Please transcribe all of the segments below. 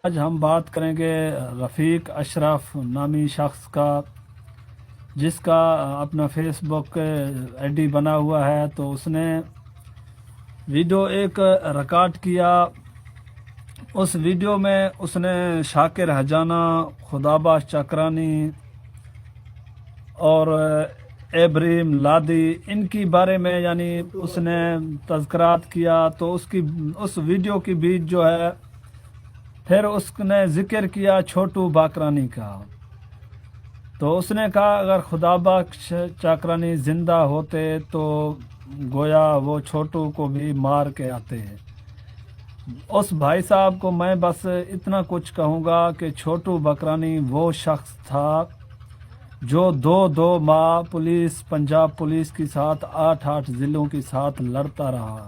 آج ہم بات کریں گے رفیق اشرف نامی شخص کا، جس کا اپنا فیس بک آئی ڈی بنا ہوا ہے۔ تو اس نے ویڈیو ایک ریکارڈ کیا۔ اس ویڈیو میں اس نے شاکر ہجانہ، خداباش چکرانی اور ابراہیم لادی ان کی بارے میں یعنی اس نے تذکرات کیا۔ تو اس ویڈیو کی بیچ جو ہے پھر اس نے ذکر کیا چھوٹو باقرانی کا۔ تو اس نے کہا اگر خدابخش چاکرانی زندہ ہوتے تو گویا وہ چھوٹو کو بھی مار کے آتے۔ اس بھائی صاحب کو میں بس اتنا کچھ کہوں گا کہ چھوٹو باقرانی وہ شخص تھا جو دو ماہ پنجاب پولیس کے ساتھ 8 ضلعوں کے ساتھ لڑتا رہا۔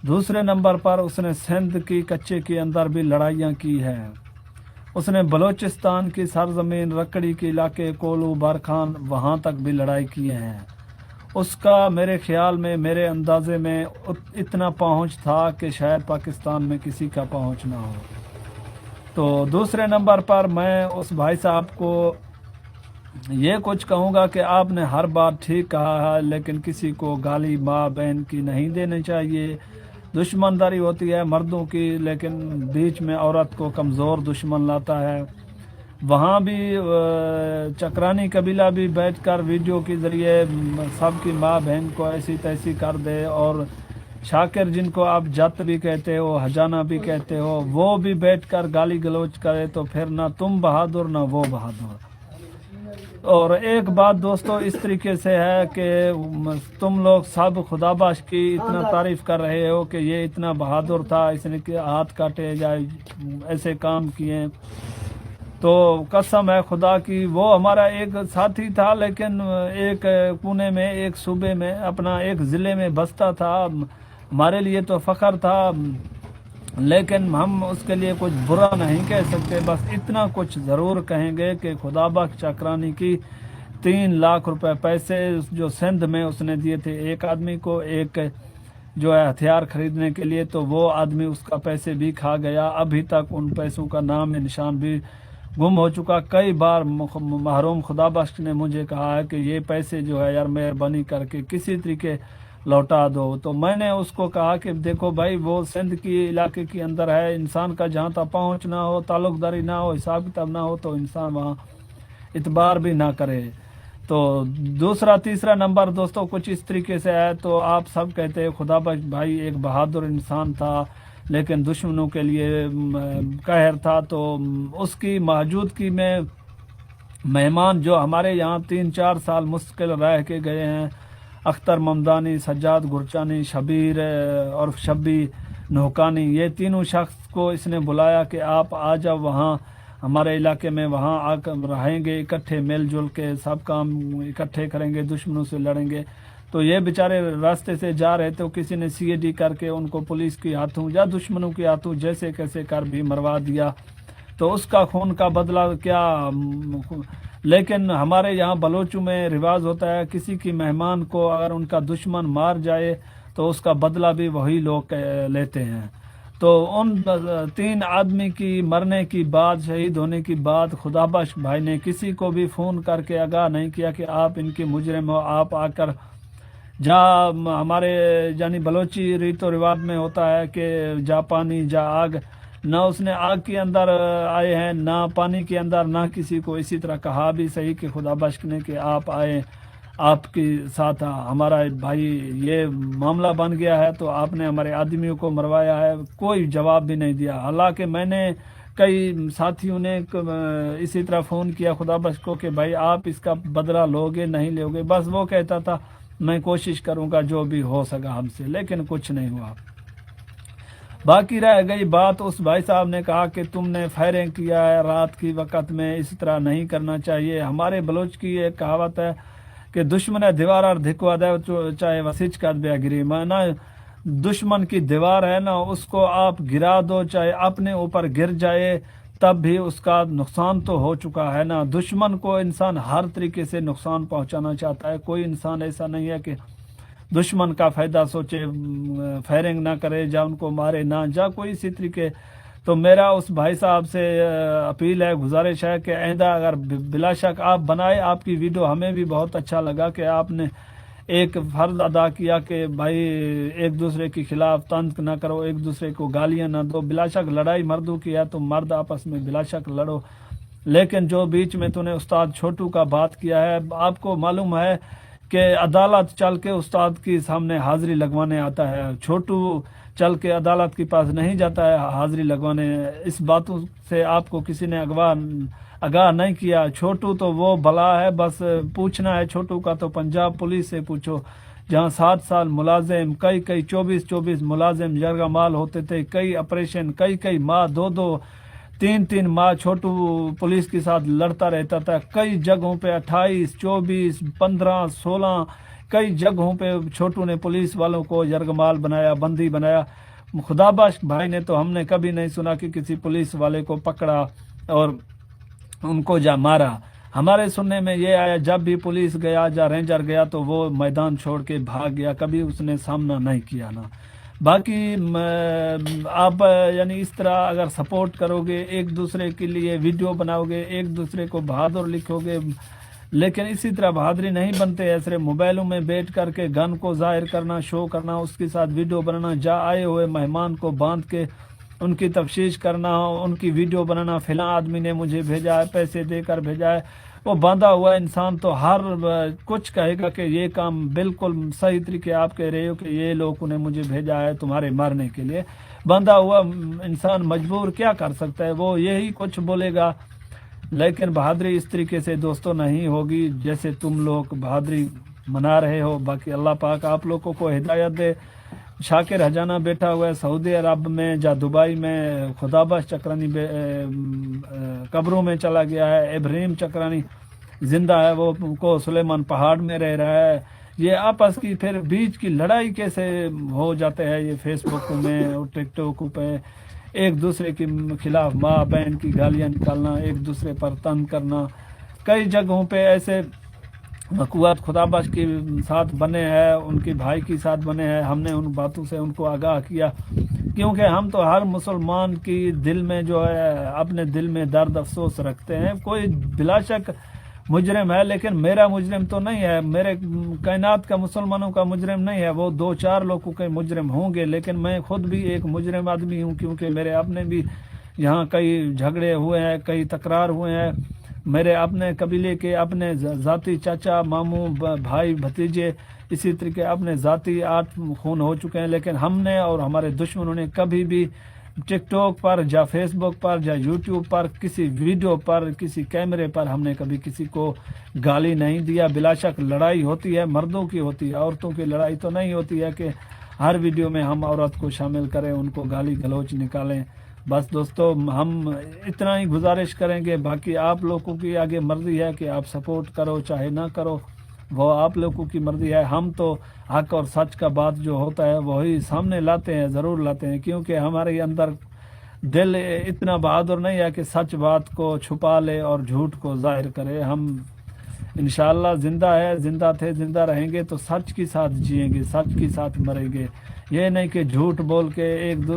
دوسرے نمبر پر اس نے سندھ کی کچے کے اندر بھی لڑائیاں کی ہیں۔ اس نے بلوچستان کی سرزمین رکڑی کے علاقے کولو برخان وہاں تک بھی لڑائی کیے ہیں۔ اس کا میرے خیال میں، میرے اندازے میں اتنا پہنچ تھا کہ شاید پاکستان میں کسی کا پہنچ نہ ہو۔ تو دوسرے نمبر پر میں اس بھائی صاحب کو یہ کچھ کہوں گا کہ آپ نے ہر بات ٹھیک کہا ہے، لیکن کسی کو گالی ماں بہن کی نہیں دینی چاہیے۔ دشمن داری ہوتی ہے مردوں کی، لیکن بیچ میں عورت کو کمزور دشمن لاتا ہے۔ وہاں بھی چکرانی قبیلہ بھی بیٹھ کر ویڈیو کے ذریعے سب کی ماں بہن کو ایسی تیسی کر دے، اور شاکر جن کو آپ جت بھی کہتے ہو، ہجانہ بھی کہتے ہو، وہ بھی بیٹھ کر گالی گلوچ کرے، تو پھر نہ تم بہادر نہ وہ بہادر۔ اور ایک بات دوستو اس طریقے سے ہے کہ تم لوگ سب خدابخش کی اتنا تعریف کر رہے ہو کہ یہ اتنا بہادر تھا، اس نے ہاتھ کاٹے یا ایسے کام کیے، تو قسم ہے خدا کی وہ ہمارا ایک ساتھی تھا، لیکن ایک کونے میں، ایک صوبے میں، اپنا ایک ضلع میں بستا تھا۔ ہمارے لیے تو فخر تھا، لیکن ہم اس کے لیے کچھ برا نہیں کہہ سکتے۔ بس اتنا کچھ ضرور کہیں گے کہ خدابخش چکرانی کی 3 لاکھ روپے پیسے جو سندھ میں اس نے دیے تھے ایک آدمی کو، ایک جو ہے ہتھیار خریدنے کے لیے، تو وہ آدمی اس کا پیسے بھی کھا گیا۔ ابھی تک ان پیسوں کا نام نشان بھی گم ہو چکا۔ کئی بار محروم خدابخش نے مجھے کہا ہے کہ یہ پیسے جو ہے یار مہربانی کر کے کسی طریقے لوٹا دو۔ تو میں نے اس کو کہا کہ دیکھو بھائی، وہ سندھ کی علاقے کے اندر ہے، انسان کا جہاں تک پہنچ نہ ہو، تعلق داری نہ ہو، حساب کتاب نہ ہو، تو انسان وہاں اعتبار بھی نہ کرے۔ تو دوسرا تیسرا نمبر دوستو کچھ اس طریقے سے ہے۔ تو آپ سب کہتے ہیں خدابخش بھائی ایک بہادر انسان تھا، لیکن دشمنوں کے لیے قہر تھا۔ تو اس کی موجودگی میں مہمان جو ہمارے یہاں 3-4 سال مستقل رہ کے گئے ہیں، اختر ممدانی، سجاد گرچانی، شبیر اور شبی نوکانی، یہ تینوں شخص کو اس نے بلایا کہ آپ آ جاؤ وہاں ہمارے علاقے میں، وہاں آ کر رہیں گے اکٹھے، مل جل کے سب کام اکٹھے کریں گے، دشمنوں سے لڑیں گے۔ تو یہ بیچارے راستے سے جا رہے تھے، کسی نے CID کر کے ان کو پولیس کے ہاتھوں یا دشمنوں کے ہاتھوں جیسے کیسے کر بھی مروا دیا۔ تو اس کا خون کا بدلہ کیا، لیکن ہمارے یہاں بلوچوں میں رواج ہوتا ہے کسی کی مہمان کو اگر ان کا دشمن مار جائے تو اس کا بدلہ بھی وہی لوگ لیتے ہیں۔ تو ان 3 آدمی کی مرنے کی بعد، شہید ہونے کی بعد، خدابخش بھائی نے کسی کو بھی فون کر کے آگاہ نہیں کیا کہ آپ ان کے مجرم ہو، آپ آ کر جہاں ہمارے یعنی بلوچی ریت و رواج میں ہوتا ہے کہ جا پانی جا آگ، نہ اس نے آگ کے اندر آئے ہیں، نہ پانی کے اندر، نہ کسی کو اسی طرح کہا بھی صحیح کہ خدابخش نے کہ آپ آئے، آپ کے ساتھ ہمارا بھائی یہ معاملہ بن گیا ہے، تو آپ نے ہمارے آدمیوں کو مروایا ہے۔ کوئی جواب بھی نہیں دیا، حالانکہ میں نے کئی ساتھیوں نے اسی طرح فون کیا خدابخش کو کہ بھائی آپ اس کا بدلہ لوگے نہیں لوگے، بس وہ کہتا تھا میں کوشش کروں گا جو بھی ہو سکا ہم سے، لیکن کچھ نہیں ہوا۔ باقی رہ گئی بات، اس بھائی صاحب نے کہا کہ تم نے فائرنگ کیا ہے رات کی وقت میں، اس طرح نہیں کرنا چاہیے۔ ہمارے بلوچ کی ایک کہاوت ہے کہ دشمن دیوار اور دھکوا دے چاہے وسیچ کر دیا گری، مانا دشمن کی دیوار ہے نا، اس کو آپ گرا دو، چاہے اپنے اوپر گر جائے تب بھی اس کا نقصان تو ہو چکا ہے نا۔ دشمن کو انسان ہر طریقے سے نقصان پہنچانا چاہتا ہے، کوئی انسان ایسا نہیں ہے کہ دشمن کا فائدہ سوچے، فائرنگ نہ کرے، جا ان کو مارے نہ، جا کوئی اسی طریقے تو میرا اس بھائی صاحب سے اپیل ہے، گزارش ہے کہ آئندہ اگر بلا شک آپ بنائے، آپ کی ویڈیو ہمیں بھی بہت اچھا لگا کہ آپ نے ایک فرض ادا کیا کہ بھائی ایک دوسرے کے خلاف طنز نہ کرو، ایک دوسرے کو گالیاں نہ دو، بلا شک لڑائی مردوں کی ہے تو مرد آپس میں بلا شک لڑو، لیکن جو بیچ میں تو نے استاد چھوٹو کا بات کیا ہے، آپ کو معلوم ہے کہ عدالت چل کے استاد کی سامنے حاضری لگوانے آتا ہے، چھوٹو چل کے عدالت کے پاس نہیں جاتا ہے حاضری لگوانے، اس باتوں سے آپ کو کسی نے آگاہ نہیں کیا، چھوٹو تو وہ بلا ہے، بس پوچھنا ہے چھوٹو کا تو پنجاب پولیس سے پوچھو، جہاں 7 سال ملازم، کئی 24 ملازم یرغمال ہوتے تھے، کئی آپریشن، کئی ماہ، 2 3 ماہ چھوٹو پولیس کے ساتھ لڑتا رہتا تھا، کئی جگہوں پہ 28 24 15 16 کئی جگہوں پہ چھوٹو نے پولیس والوں کو یرغمال بنایا، بندی بنایا، خدا بخش بھائی نے تو ہم نے کبھی نہیں سنا کہ کسی پولیس والے کو پکڑا اور ان کو جا مارا، ہمارے سننے میں یہ آیا جب بھی پولیس گیا یا رینجر گیا تو وہ میدان چھوڑ کے بھاگ گیا، کبھی اس نے سامنا نہیں کیا نا۔ باقی آپ یعنی اس طرح اگر سپورٹ کرو گے، ایک دوسرے کے لیے ویڈیو بناؤ گے، ایک دوسرے کو بہادر لکھو گے، لیکن اسی طرح بہادری نہیں بنتے ہے صرف موبائلوں میں بیٹھ کر کے گن کو ظاہر کرنا، شو کرنا، اس کے ساتھ ویڈیو بنانا، جا آئے ہوئے مہمان کو باندھ کے ان کی تفتیش کرنا، ان کی ویڈیو بنانا، فلاں آدمی نے مجھے بھیجا ہے، پیسے دے کر بھیجا ہے، وہ باندھا ہوا انسان تو ہر کچھ کہے گا کہ یہ کام بالکل صحیح طریقے آپ کہہ رہے ہو کہ یہ لوگوں نے مجھے بھیجا ہے تمہارے مارنے کے لیے، باندھا ہوا انسان مجبور کیا کر سکتا ہے، وہ یہی کچھ بولے گا، لیکن بہادری اس طریقے سے دوستوں نہیں ہوگی جیسے تم لوگ بہادری منا رہے ہو۔ باقی اللہ پاک آپ لوگوں کو ہدایت دے۔ شاکر ہجانہ بیٹھا ہوا ہے سعودی عرب میں یا دبئی میں، خدا بخش چکرانی قبروں میں چلا گیا ہے، ابراہیم چکرانی زندہ ہے، وہ کو سلیمان پہاڑ میں رہ رہا ہے، یہ آپس کی پھر بیچ کی لڑائی کیسے ہو جاتے ہیں، یہ فیس بک میں اور ٹک ٹاک پہ ایک دوسرے کے خلاف ماں بہن کی گالیاں نکالنا، ایک دوسرے پر تنگ کرنا، کئی جگہوں پہ ایسے حکومت خدا بخش کے ساتھ بنے ہیں، ان کے بھائی کے ساتھ بنے ہیں، ہم نے ان باتوں سے ان کو آگاہ کیا، کیونکہ ہم تو ہر مسلمان کی دل میں جو ہے اپنے دل میں درد افسوس رکھتے ہیں، کوئی بلا شک مجرم ہے لیکن میرا مجرم تو نہیں ہے، میرے کائنات کا مسلمانوں کا مجرم نہیں ہے، وہ 2 4 لوگوں کے مجرم ہوں گے، لیکن میں خود بھی ایک مجرم آدمی ہوں، کیونکہ میرے اپنے بھی یہاں کئی جھگڑے ہوئے ہیں، کئی تکرار ہوئے ہیں، میرے اپنے قبیلے کے اپنے ذاتی چاچا ماموں بھائی بھتیجے اسی طریقے اپنے ذاتی 8 خون ہو چکے ہیں، لیکن ہم نے اور ہمارے دشمنوں نے کبھی بھی ٹک ٹاک پر یا فیس بک پر یا یوٹیوب پر کسی ویڈیو پر کسی کیمرے پر ہم نے کبھی کسی کو گالی نہیں دیا۔ بلا شک لڑائی ہوتی ہے، مردوں کی ہوتی ہے، عورتوں کی لڑائی تو نہیں ہوتی ہے کہ ہر ویڈیو میں ہم عورت کو شامل کریں، ان کو گالی گلوچ نکالیں۔ بس دوستو ہم اتنا ہی گزارش کریں گے، باقی آپ لوگوں کی آگے مرضی ہے کہ آپ سپورٹ کرو چاہے نہ کرو، وہ آپ لوگوں کی مرضی ہے، ہم تو حق اور سچ کا بات جو ہوتا ہے وہی سامنے لاتے ہیں، ضرور لاتے ہیں، کیونکہ ہمارے اندر دل اتنا بہادر نہیں ہے کہ سچ بات کو چھپا لے اور جھوٹ کو ظاہر کرے۔ ہم انشاءاللہ زندہ ہے، زندہ تھے، زندہ رہیں گے تو سچ کے ساتھ جئیں گے، سچ کے ساتھ مریں گے، یہ نہیں کہ جھوٹ بول کے ایک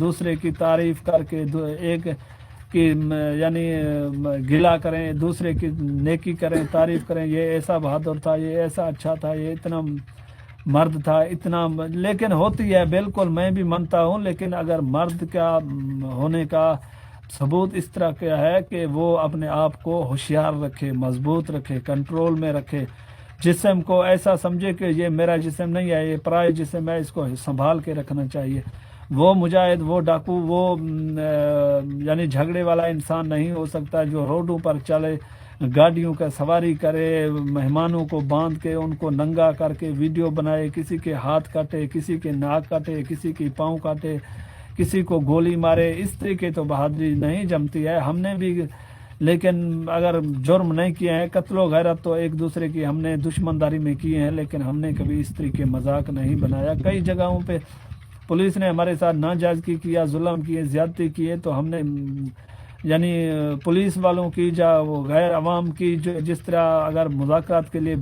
دوسرے کی تعریف کر کے ایک کی یعنی گلا کریں، دوسرے کی نیکی کریں، تعریف کریں، یہ ایسا بہادر تھا، یہ ایسا اچھا تھا، یہ اتنا مرد تھا، اتنا، لیکن ہوتی ہے بالکل میں بھی مانتا ہوں، لیکن اگر مرد کا ہونے کا ثبوت اس طرح کیا ہے کہ وہ اپنے آپ کو ہوشیار رکھے، مضبوط رکھے، کنٹرول میں رکھے، جسم کو ایسا سمجھے کہ یہ میرا جسم نہیں ہے، یہ پرائے جسم ہے، اس کو سنبھال کے رکھنا چاہیے۔ وہ مجاہد، وہ ڈاکو، وہ یعنی جھگڑے والا انسان نہیں ہو سکتا جو روڈوں پر چلے، گاڑیوں کا سواری کرے، مہمانوں کو باندھ کے ان کو ننگا کر کے ویڈیو بنائے، کسی کے ہاتھ کاٹے، کسی کے ناک کاٹے، کسی کی پاؤں کاٹے، کسی کو گولی مارے، اس طریقے تو بہادری نہیں جمتی ہے۔ ہم نے بھی لیکن اگر جرم نہیں کیے ہیں، قتل و غیرت تو ایک دوسرے کی ہم نے دشمنداری میں کیے ہیں، لیکن ہم نے کبھی اس طریقے مذاق نہیں بنایا۔ کئی جگہوں پہ پولیس نے ہمارے ساتھ ناجائزگی کیا، ظلم کیے، زیادتی کیے، تو ہم نے یعنی پولیس والوں کی وہ غیر عوام کی جس طرح اگر مذاکرات کے لیے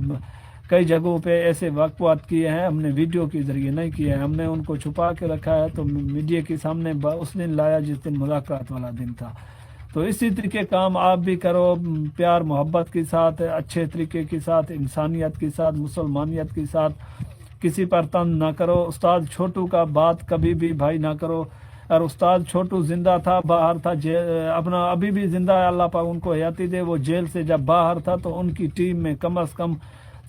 کئی جگہوں پہ ایسے واقعات کیے ہیں، ہم نے ویڈیو کے ذریعے نہیں کیے ہیں، ہم نے ان کو چھپا کے رکھا ہے، تو میڈیا کے سامنے اس دن لایا جس دن مذاکرات والا دن تھا۔ تو اسی طریقے کام آپ بھی کرو، پیار محبت کے ساتھ، اچھے طریقے کے ساتھ، انسانیت کے ساتھ، مسلمانیت کے ساتھ، کسی پر تنگ نہ کرو۔ استاد چھوٹو کا بات کبھی بھی بھائی نہ کرو، اور استاد چھوٹو زندہ تھا، باہر تھا، اپنا ابھی بھی زندہ ہے، اللہ پاک ان کو حیاتی دے۔ وہ جیل سے جب باہر تھا تو ان کی ٹیم میں کم از کم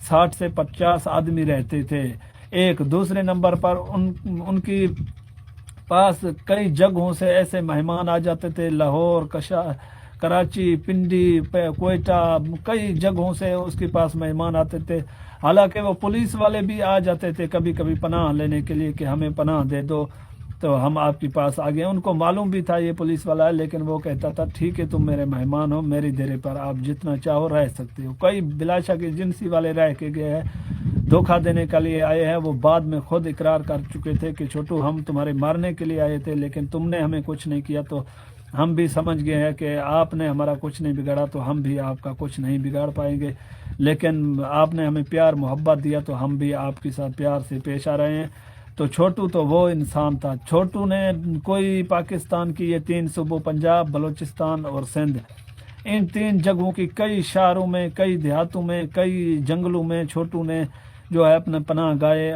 60 سے 50 آدمی رہتے تھے۔ ایک دوسرے نمبر پر ان کی پاس کئی جگہوں سے ایسے مہمان آ جاتے تھے، لاہور، کراچی، پنڈی، کوئٹہ، کئی جگہوں سے اس کے پاس مہمان آتے تھے۔ حالانکہ وہ پولیس والے بھی آ جاتے تھے کبھی کبھی پناہ لینے کے لیے کہ ہمیں پناہ دے دو، تو ہم آپ کے پاس آ گئے۔ ان کو معلوم بھی تھا یہ پولیس والا ہے، لیکن وہ کہتا تھا ٹھیک ہے تم میرے مہمان ہو، میری ڈیرے پر آپ جتنا چاہو رہ سکتے ہو۔ کئی بلا شک ایجنسی والے رہ کے گئے ہیں، دھوکہ دینے کے لیے آئے ہیں، وہ بعد میں خود اقرار کر چکے تھے کہ چھوٹو ہم تمہارے مارنے کے لیے آئے تھے، لیکن تم نے ہمیں کچھ نہیں کیا، تو ہم بھی سمجھ گئے ہیں کہ آپ نے ہمارا کچھ نہیں بگاڑا، تو ہم بھی آپ کا کچھ نہیں بگاڑ پائیں گے، لیکن آپ نے ہمیں پیار محبت دیا تو ہم بھی آپ کے ساتھ پیار سے پیش آ رہے ہیں۔ تو چھوٹو تو وہ انسان تھا۔ چھوٹو نے کوئی پاکستان کی یہ 3 صوبوں، پنجاب، بلوچستان اور سندھ، ان 3 جگہوں کی کئی شہروں میں، کئی دیہاتوں میں، کئی جنگلوں میں چھوٹو نے جو ہے اپنے پناہ گاہے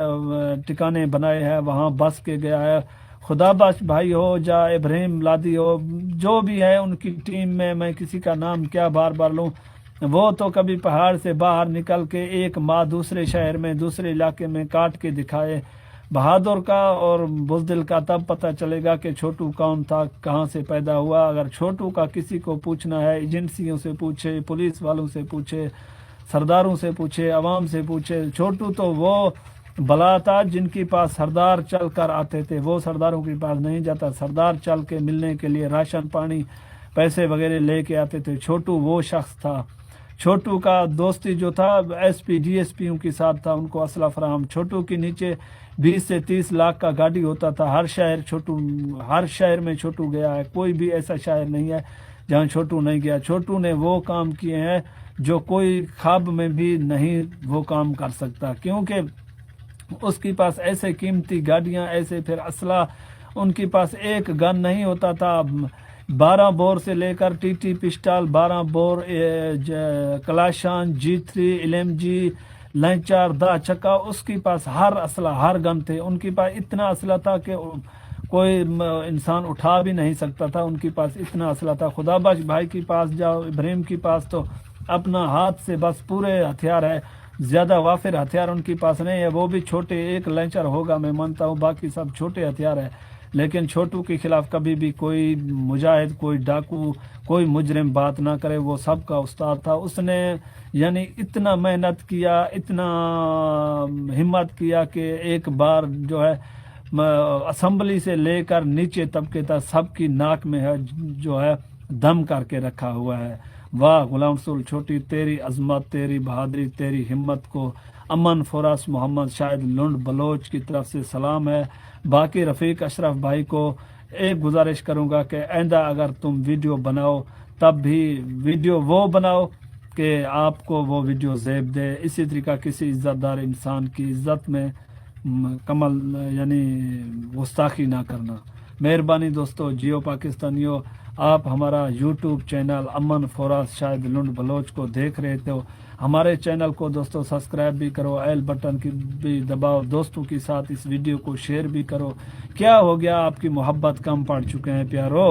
ٹھکانے بنائے ہیں، وہاں بس کے گیا ہے۔ خدا بخش بھائی ہو یا ابراہیم لادی ہو، جو بھی ہے ان کی ٹیم میں کسی کا نام کیا بار بار لوں، وہ تو کبھی پہاڑ سے باہر نکل کے ایک ماہ دوسرے شہر میں، دوسرے علاقے میں کاٹ کے دکھائے۔ بہادر کا اور بزدل کا تب پتہ چلے گا کہ چھوٹو کون تھا، کہاں سے پیدا ہوا۔ اگر چھوٹو کا کسی کو پوچھنا ہے، ایجنسیوں سے پوچھے، پولیس والوں سے پوچھے، سرداروں سے پوچھے، عوام سے پوچھے، چھوٹو تو وہ بلا تھا جن کے پاس سردار چل کر آتے تھے، وہ سرداروں کے پاس نہیں جاتا، سردار چل کے ملنے کے لیے راشن پانی پیسے وغیرہ لے کے آتے تھے۔ چھوٹو وہ شخص تھا۔ چھوٹو کا دوستی جو تھا ایس پی ڈی ایس پیوں کے ساتھ تھا، ان کو اسلحہ فراہم۔ چھوٹو کے نیچے 20 سے 30 لاکھ کا گاڑی ہوتا تھا، ہر شہر میں چھوٹو گیا ہے، کوئی بھی ایسا شہر نہیں ہے جہاں چھوٹو نہیں گیا۔ چھوٹو نے وہ کام کیے ہیں جو کوئی خواب میں بھی نہیں وہ کام کر سکتا، کیونکہ اس کے پاس ایسے قیمتی گاڑیاں، ایسے پھر اسلحہ، ان کے پاس ایک گن نہیں ہوتا تھا، 12 بور سے لے کر ٹی ٹی پسٹل، 12 بور کلاشان، G3 LMG لینچر، 10 چکا، اس کے پاس ہر اسلحہ، ہر گن تھے۔ ان کے پاس اتنا اسلحہ تھا کہ کوئی انسان اٹھا بھی نہیں سکتا تھا، ان کے پاس اتنا اسلحہ تھا۔ خدا بخش بھائی کے پاس جاؤ، ابراہیم کے پاس تو اپنا ہاتھ سے بس پورے ہتھیار ہے، زیادہ وافر ہتھیار ان کے پاس نہیں ہے، وہ بھی چھوٹے، ایک لینچر ہوگا میں مانتا ہوں، باقی سب چھوٹے ہتھیار ہے۔ لیکن چھوٹو کے خلاف کبھی بھی کوئی مجاہد، کوئی ڈاکو، کوئی مجرم بات نہ کرے، وہ سب کا استاد تھا۔ اس نے یعنی اتنا محنت کیا، اتنا ہمت کیا کہ ایک بار جو ہے اسمبلی سے لے کر نیچے طبقے تک سب کی ناک میں ہے جو ہے دم کر کے رکھا ہوا ہے۔ واہ غلام رسول چھوٹی، تیری عظمت، تیری بہادری، تیری ہمت کو امن فوراس محمد شاہد لنڈ بلوچ کی طرف سے سلام ہے۔ باقی رفیق اشرف بھائی کو ایک گزارش کروں گا کہ آئندہ اگر تم ویڈیو بناؤ تب بھی ویڈیو وہ بناؤ کہ آپ کو وہ ویڈیو زیب دے، اسی طریقہ کسی عزت دار انسان کی عزت میں کمل یعنی گستاخی نہ کرنا۔ مہربانی دوستو، جیو پاکستانیوں، آپ ہمارا یوٹیوب چینل امن فوراس شاہد لنڈ بلوچ کو دیکھ رہے تھے، ہمارے چینل کو دوستو سبسکرائب بھی کرو، ایل بٹن کی بھی دباؤ، دوستوں کے ساتھ اس ویڈیو کو شیئر بھی کرو۔ کیا ہو گیا، آپ کی محبت کم پڑ چکے ہیں پیارو؟